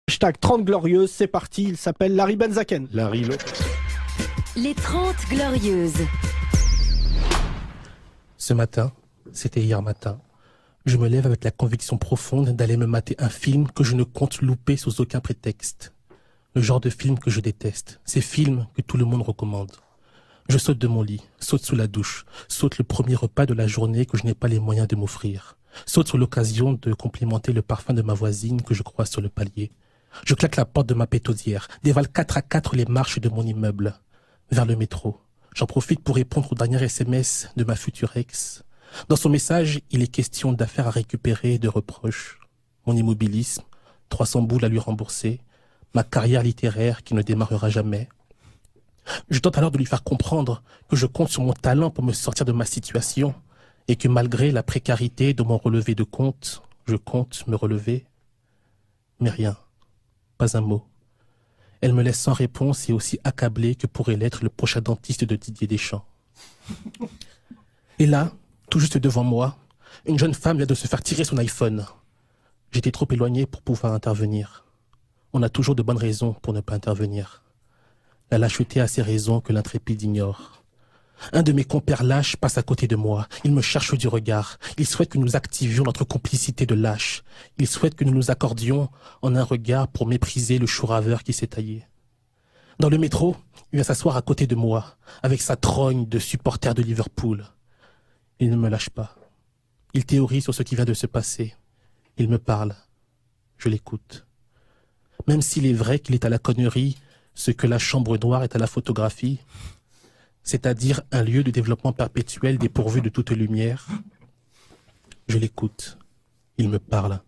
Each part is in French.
Hashtag 30 glorieuses, c'est parti, il s'appelle Larry Benzaken. Larry Lopez. Les 30 glorieuses. Ce matin, c'était hier matin, je me lève avec la conviction profonde d'aller me mater un film que je ne compte louper sous aucun prétexte. Le genre de film que je déteste, ces films que tout le monde recommande. Je saute de mon lit, saute sous la douche, saute le premier repas de la journée que je n'ai pas les moyens de m'offrir, saute sur l'occasion de complimenter le parfum de ma voisine que je croise sur le palier. Je claque la porte de ma pétaudière, dévale 4 à 4 les marches de mon immeuble, vers le métro. J'en profite pour répondre au dernier SMS de ma future ex. Dans son message, il est question d'affaires à récupérer et de reproches. Mon immobilisme, 300 boules à lui rembourser, ma carrière littéraire qui ne démarrera jamais. Je tente alors de lui faire comprendre que je compte sur mon talent pour me sortir de ma situation et que malgré la précarité de mon relevé de compte, je compte me relever. Mais rien, pas un mot. Elle me laisse sans réponse et aussi accablée que pourrait l'être le prochain dentiste de Didier Deschamps. Et là, tout juste devant moi, une jeune femme vient de se faire tirer son iPhone. J'étais trop éloigné pour pouvoir intervenir. On a toujours de bonnes raisons pour ne pas intervenir. La lâcheté a ses raisons que l'intrépide ignore. Un de mes compères lâches passe à côté de moi. Il me cherche du regard. Il souhaite que nous activions notre complicité de lâches. Il souhaite que nous nous accordions en un regard pour mépriser le chou raveur qui s'est taillé. Dans le métro, il vient s'asseoir à côté de moi, avec sa trogne de supporter de Liverpool. Il ne me lâche pas. Il théorise sur ce qui vient de se passer. Il me parle. Je l'écoute. Même s'il est vrai qu'il est à la connerie ce que la chambre noire est à la photographie, c'est-à-dire un lieu de développement perpétuel dépourvu de toute lumière, je l'écoute. Il me parle.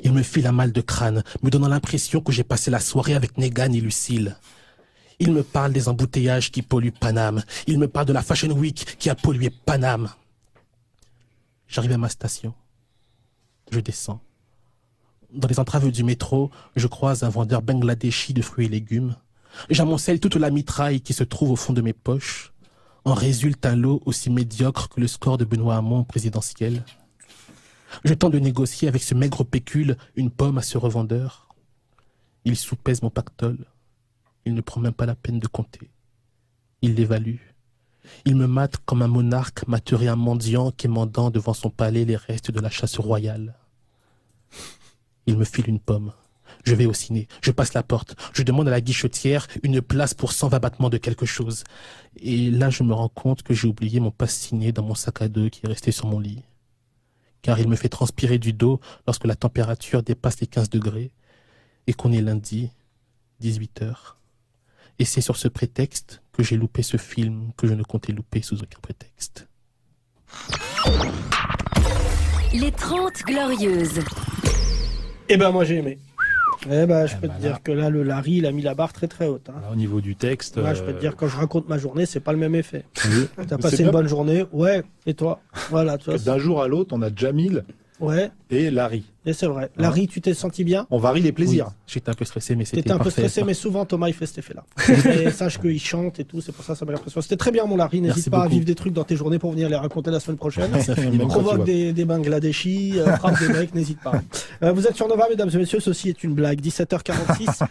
Il me file un mal de crâne, me donnant l'impression que j'ai passé la soirée avec Negan et Lucille. Il me parle des embouteillages qui polluent Paname. Il me parle de la Fashion Week qui a pollué Paname. J'arrive à ma station. Je descends. Dans les entraves du métro, je croise un vendeur bangladeshi de fruits et légumes. J'amoncelle toute la mitraille qui se trouve au fond de mes poches. En résulte un lot aussi médiocre que le score de Benoît Hamon présidentiel. Je tente de négocier avec ce maigre pécule une pomme à ce revendeur. Il soupèse mon pactole. Il ne prend même pas la peine de compter. Il l'évalue. Il me mate comme un monarque materait un mendiant quémandant devant son palais les restes de la chasse royale. Il me file une pomme. Je vais au ciné, je passe la porte, je demande à la guichetière une place pour 120 battements de quelque chose. Et là, je me rends compte que j'ai oublié mon passe ciné dans mon sac à dos qui est resté sur mon lit. Car il me fait transpirer du dos lorsque la température dépasse les 15 degrés et qu'on est lundi, 18h. Et c'est sur ce prétexte que j'ai loupé ce film que je ne comptais louper sous aucun prétexte. Les 30 glorieuses. Eh ben moi j'ai aimé. Eh ben je peux te dire que là le Larry il a mis la barre très très haute. Hein. Là, au niveau du texte. Moi je peux te dire quand je raconte ma journée c'est pas le même effet. Oui. T'as C'est passé bien. une bonne journée, ouais. Et toi, voilà. Tu vois, D'un jour à l'autre, on a Jamil ouais. et Larry. Et c'est vrai. Larry, tu t'es senti bien? On varie les plaisirs. Oui, j'étais un peu stressé, mais c'était T'étais un peu parfait. stressé, mais souvent Thomas il fait cet effet-là. Et sache qu'il chante et tout, c'est pour ça m'a l'impression. C'était très bien mon Larry, n'hésite Merci pas à beaucoup. vivre des trucs dans tes journées pour venir les raconter la semaine prochaine. Merci infiniment. Même quand tu Provoque vois. des Bangladeshis, frappe des mecs, n'hésite pas. Vous êtes sur Nova, mesdames et messieurs, ceci est une blague. 17h46,